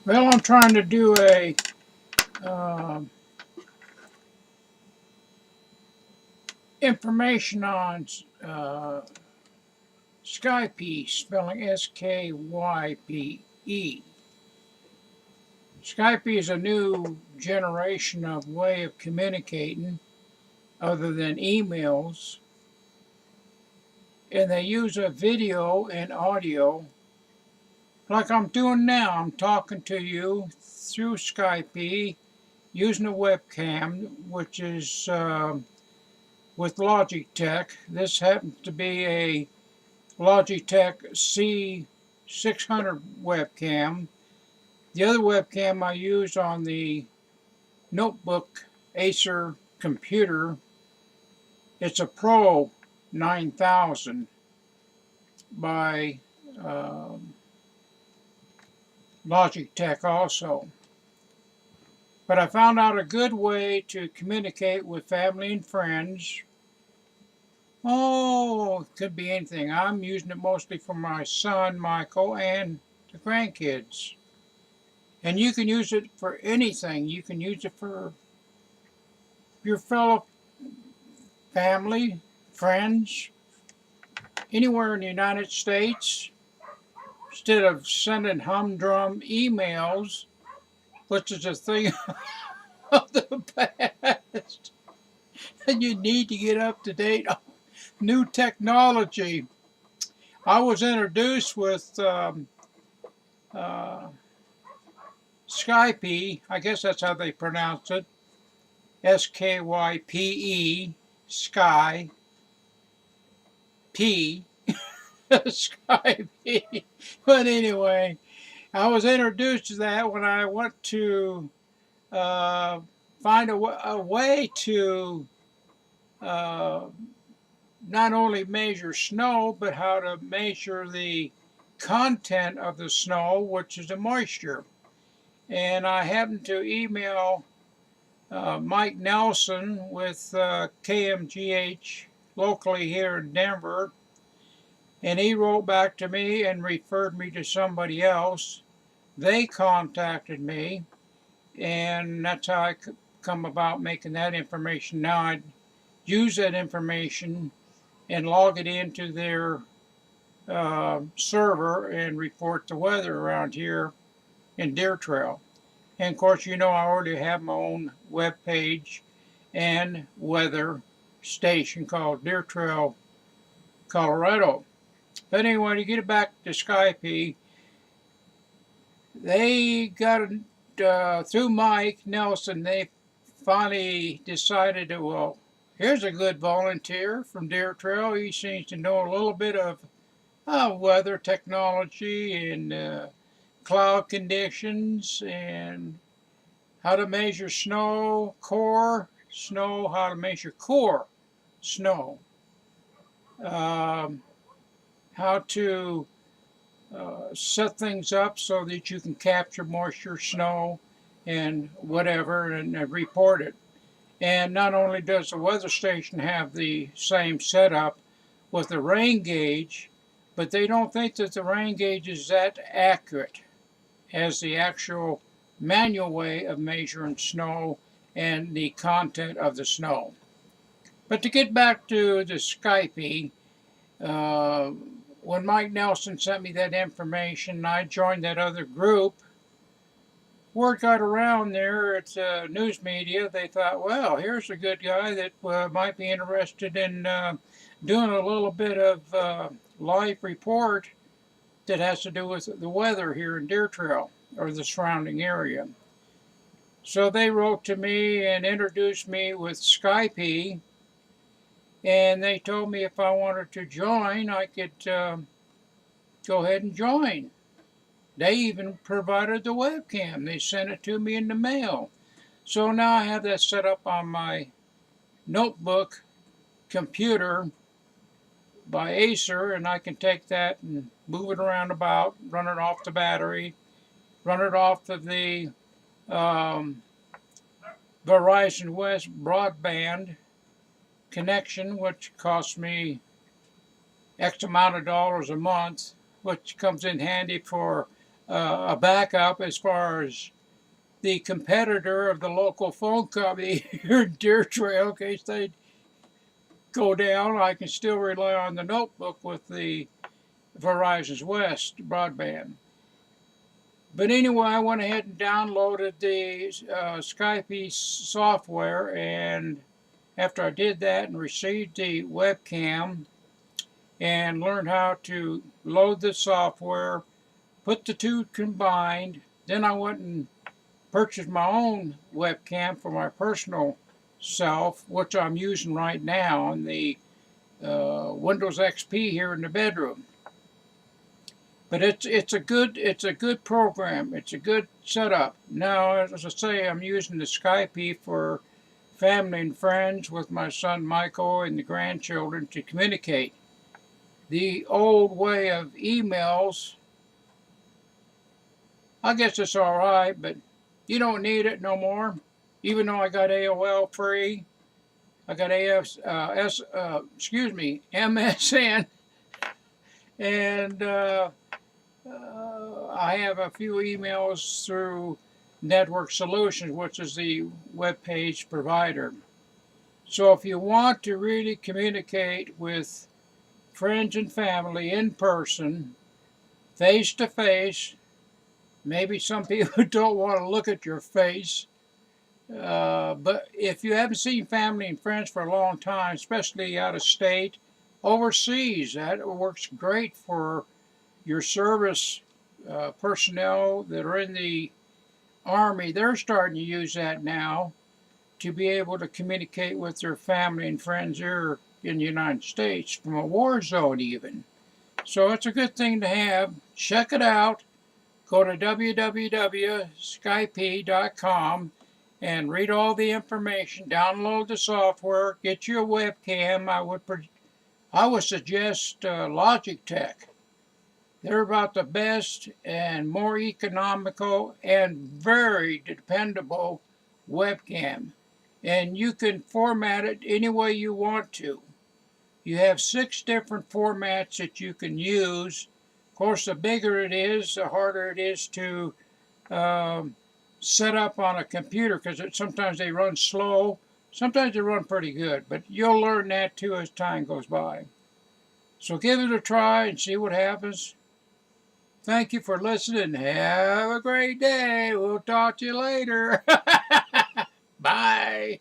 Well, I'm trying to do a uh, information on Skype, spelling Skype. Skype is a new generation of way of communicating other than emails, and they use a video and audio like I'm doing now. I'm talking to you through Skype using a webcam, which is with Logitech. This happens to be a Logitech C600 webcam. The other webcam I use on the notebook Acer computer, it's a Pro 9000 by Logitech also. But I found out a good way to communicate with family and friends. Oh, it could be anything. I'm using it mostly for my son, Michael, and the grandkids. And you can use it for anything. You can use it for your fellow family, friends, anywhere in the United States. Instead of sending humdrum emails, which is a thing of the past, and you need to get up to date on new technology. I was introduced with Skype, I guess that's how they pronounce it, Skype, Sky, P, Skype. But anyway, I was introduced to that when I went to find a way to not only measure snow, but how to measure the content of the snow, which is the moisture. And I happened to email Mike Nelson with KMGH locally here in Denver, and he wrote back to me and referred me to somebody else. They contacted me, and that's how I come about making that information. Now I use that information and log it into their server and report the weather around here in Deer Trail. And of course, you know, I already have my own web page and weather station called Deer Trail, Colorado. But anyway, to get it back to Skype, they got through Mike Nelson, they finally decided to, well, here's a good volunteer from Deer Trail. He seems to know a little bit of weather technology and cloud conditions and how to measure core snow, how to measure core snow, how to set things up so that you can capture moisture, snow, and whatever, and report it. And not only does the weather station have the same setup with the rain gauge, but they don't think that the rain gauge is that accurate as the actual manual way of measuring snow and the content of the snow. But to get back to the Skype, when Mike Nelson sent me that information, I joined that other group. Word got around there, it's news media. They thought, well, here's a good guy that might be interested in doing a little bit of live report that has to do with the weather here in Deer Trail or the surrounding area. So they wrote to me and introduced me with Skype, and they told me if I wanted to join, I could go ahead and join. They even provided the webcam. They sent it to me in the mail. So now I have that set up on my notebook computer by Acer, and I can take that and move it around about, run it off the battery, run it off of the Verizon West broadband connection, which costs me X amount of dollars a month, which comes in handy for a backup as far as the competitor of the local phone company here in Deer Trail. In case they go down, I can still rely on the notebook with the Verizon's West broadband. But anyway, I went ahead and downloaded the Skype software, and after I did that and received the webcam and learned how to load the software, put the two combined, then I went and purchased my own webcam for my personal self, which I'm using right now on the Windows XP here in the bedroom. But it's a good program. It's a good setup. Now, as I say, I'm using the Skype for family and friends with my son Michael and the grandchildren to communicate. The old way of emails, I guess it's all right, but you don't need it no more. Even though I got AOL free, I got MSN, and I have a few emails through Network Solutions, which is the web page provider. So if you want to really communicate with friends and family in person, face to face, maybe some people don't want to look at your face, but if you haven't seen family and friends for a long time, especially out of state, overseas, that works great for your service personnel that are in the Army. They're starting to use that now to be able to communicate with their family and friends here in the United States from a war zone even. So it's a good thing to have. Check it out. Go to www.skype.com and read all the information. Download the software. Get you a webcam. I would suggest Logitech. They're about the best and more economical and very dependable webcam. And you can format it any way you want to. You have 6 different formats that you can use. Of course, the bigger it is, the harder it is to set up on a computer, because sometimes they run slow. Sometimes they run pretty good, but you'll learn that too as time goes by. So give it a try and see what happens. Thank you for listening. Have a great day. We'll talk to you later. Bye.